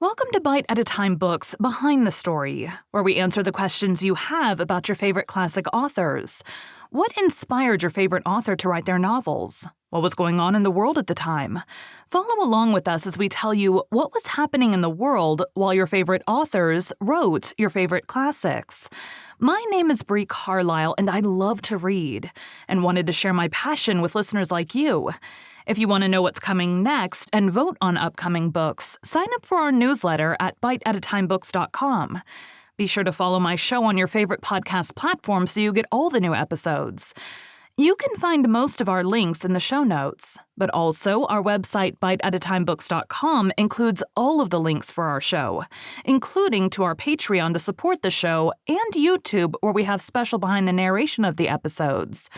Welcome to Bite at a Time Books Behind the Story, where we answer the questions you have about your favorite classic authors. What inspired your favorite author to write their novels? What was going on in the world at the time? Follow along with us as we tell you what was happening in the world while your favorite authors wrote your favorite classics. My name is Bree Carlile, and I love to read, and wanted to share my passion with listeners like you. If you want to know what's coming next and vote on upcoming books, sign up for our newsletter at biteatatimebooks.com. Be sure to follow my show on your favorite podcast platform so you get all the new episodes. You can find most of our links in the show notes, but also our website biteatatimebooks.com includes all of the links for our show, including to our Patreon to support the show and YouTube where we have special behind the narration of the episodes.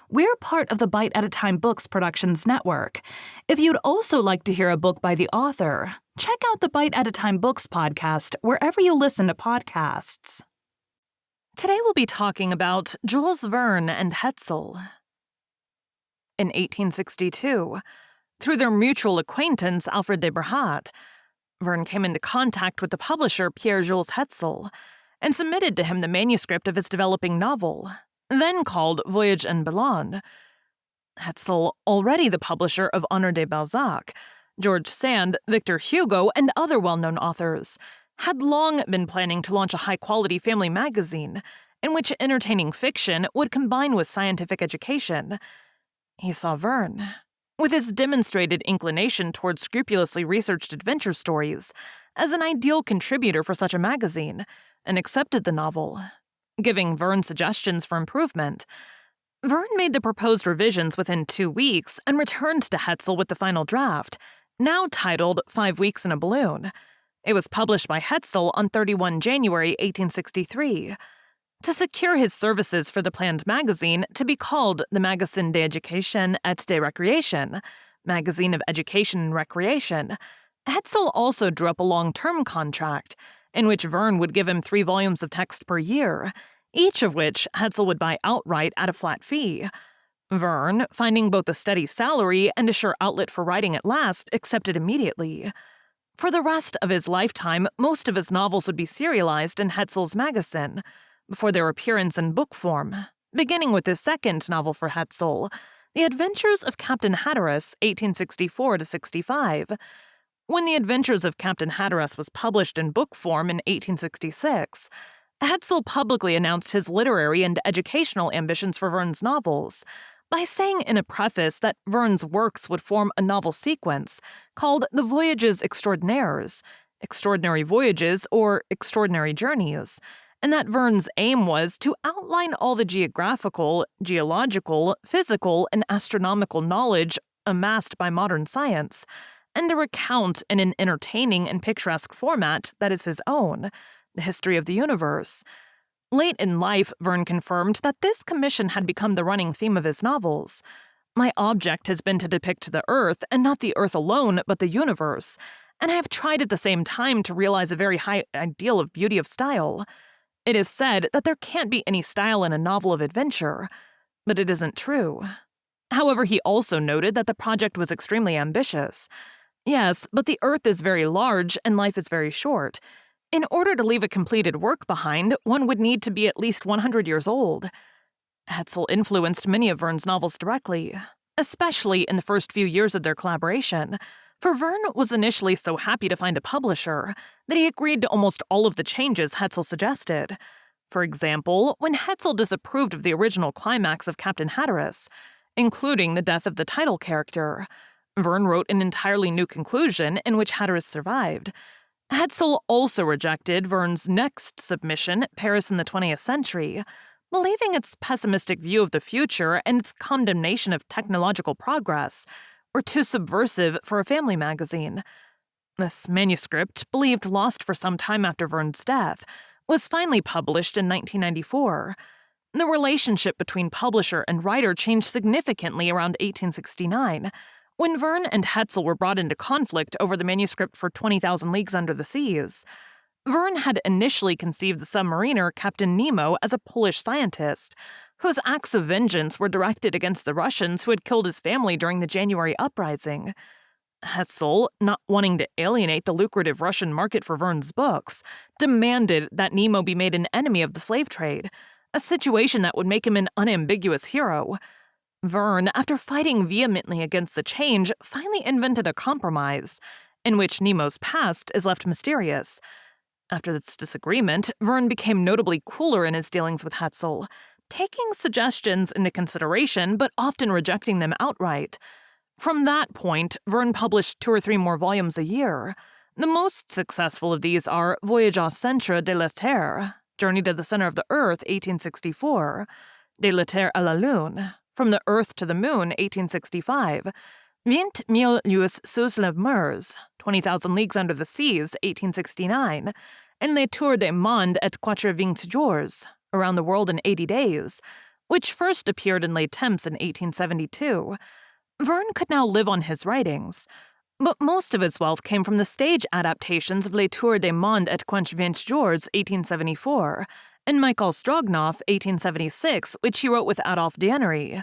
We're part of the Bite at a Time Books Productions Network. If you'd also like to hear a book by the author, check out the Bite at a Time Books podcast wherever you listen to podcasts. Today we'll be talking about Jules Verne and Hetzel. In 1862, through their mutual acquaintance Alfred de Berhat, Verne came into contact with the publisher Pierre-Jules Hetzel and submitted to him the manuscript of his developing novel, then called Voyage en Ballon. Hetzel, already the publisher of Honoré de Balzac, George Sand, Victor Hugo, and other well-known authors, had long been planning to launch a high-quality family magazine in which entertaining fiction would combine with scientific education. He saw Verne, with his demonstrated inclination towards scrupulously researched adventure stories, as an ideal contributor for such a magazine, and accepted the novel, giving Verne suggestions for improvement. Verne made the proposed revisions within 2 weeks and returned to Hetzel with the final draft, now titled 5 Weeks in a Balloon. It was published by Hetzel on 31 January 1863. To secure his services for the planned magazine to be called the Magazine d'Éducation et de Récréation, Magazine of Education and Recreation, Hetzel also drew up a long-term contract, in which Verne would give him 3 volumes of text per year, each of which Hetzel would buy outright at a flat fee. Verne, finding both a steady salary and a sure outlet for writing at last, accepted immediately. For the rest of his lifetime, most of his novels would be serialized in Hetzel's magazine, before their appearance in book form, beginning with his second novel for Hetzel, The Adventures of Captain Hatteras, 1864-65. When The Adventures of Captain Hatteras was published in book form in 1866, Hetzel publicly announced his literary and educational ambitions for Verne's novels by saying in a preface that Verne's works would form a novel sequence called The Voyages Extraordinaires, Extraordinary Voyages, or Extraordinary Journeys, and that Verne's aim was to outline all the geographical, geological, physical, and astronomical knowledge amassed by modern science, and to recount in an entertaining and picturesque format that is his own, the history of the universe. Late in life, Verne confirmed that this commission had become the running theme of his novels. My object has been to depict the Earth, and not the Earth alone, but the universe, and I have tried at the same time to realize a very high ideal of beauty of style. It is said that there can't be any style in a novel of adventure, but it isn't true. However, he also noted that the project was extremely ambitious. Yes, but the Earth is very large and life is very short. In order to leave a completed work behind, one would need to be at least 100 years old. Hetzel influenced many of Verne's novels directly, especially in the first few years of their collaboration, for Verne was initially so happy to find a publisher that he agreed to almost all of the changes Hetzel suggested. For example, when Hetzel disapproved of the original climax of Captain Hatteras, including the death of the title character, Verne wrote an entirely new conclusion in which Hatteras survived. Hetzel also rejected Verne's next submission, Paris in the 20th Century, believing its pessimistic view of the future and its condemnation of technological progress were too subversive for a family magazine. This manuscript, believed lost for some time after Verne's death, was finally published in 1994. The relationship between publisher and writer changed significantly around 1869, when Verne and Hetzel were brought into conflict over the manuscript for 20,000 Leagues Under the Seas. Verne had initially conceived the submariner Captain Nemo as a Polish scientist, whose acts of vengeance were directed against the Russians who had killed his family during the January uprising. Hetzel, not wanting to alienate the lucrative Russian market for Verne's books, demanded that Nemo be made an enemy of the slave trade, a situation that would make him an unambiguous hero. Verne, after fighting vehemently against the change, finally invented a compromise, in which Nemo's past is left mysterious. After this disagreement, Verne became notably cooler in his dealings with Hetzel, taking suggestions into consideration but often rejecting them outright. From that point, Verne published 2 or 3 more volumes a year. The most successful of these are Voyage au centre de la Terre, Journey to the Center of the Earth, 1864, De la Terre à la Lune, From the Earth to the Moon, 1865, 20,000 lieues sous les mers, 20,000 Leagues Under the Seas, 1869, and Le Tour du Monde et 80 jours, Around the World in 80 Days, which first appeared in Les Temps in 1872. Verne could now live on his writings, but most of his wealth came from the stage adaptations of Le Tour du Monde et 80 jours, 1874, and Michael Strogonoff, 1876, which he wrote with Adolphe D'Anery.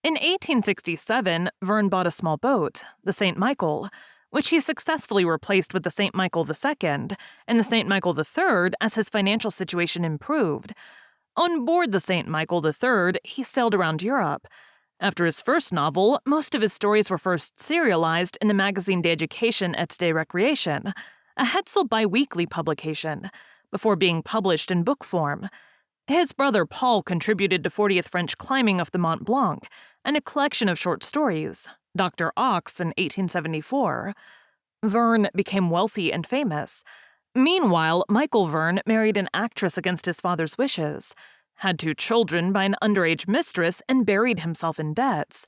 In 1867, Verne bought a small boat, the St. Michael, which he successfully replaced with the St. Michael II and the St. Michael III as his financial situation improved. On board the St. Michael III, he sailed around Europe. After his first novel, most of his stories were first serialized in the magazine d'Education et de Recreation, a Hetzel bi-weekly publication, before being published in book form. His brother Paul contributed to 40th French Climbing of the Mont Blanc and a collection of short stories, Dr. Ox in 1874. Verne became wealthy and famous. Meanwhile, Michael Verne married an actress against his father's wishes, had 2 children by an underage mistress, and buried himself in debts.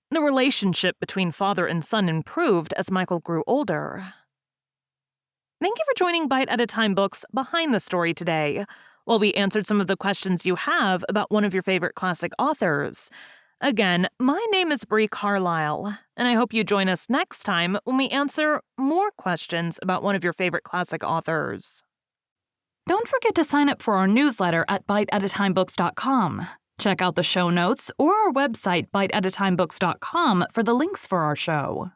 The relationship between father and son improved as Michael grew older. Thank you for joining Bite at a Time Books Behind the Story today, while we answered some of the questions you have about one of your favorite classic authors. Again, my name is Bree Carlile, and I hope you join us next time when we answer more questions about one of your favorite classic authors. Don't forget to sign up for our newsletter at biteatatimebooks.com. Check out the show notes or our website biteatatimebooks.com for the links for our show.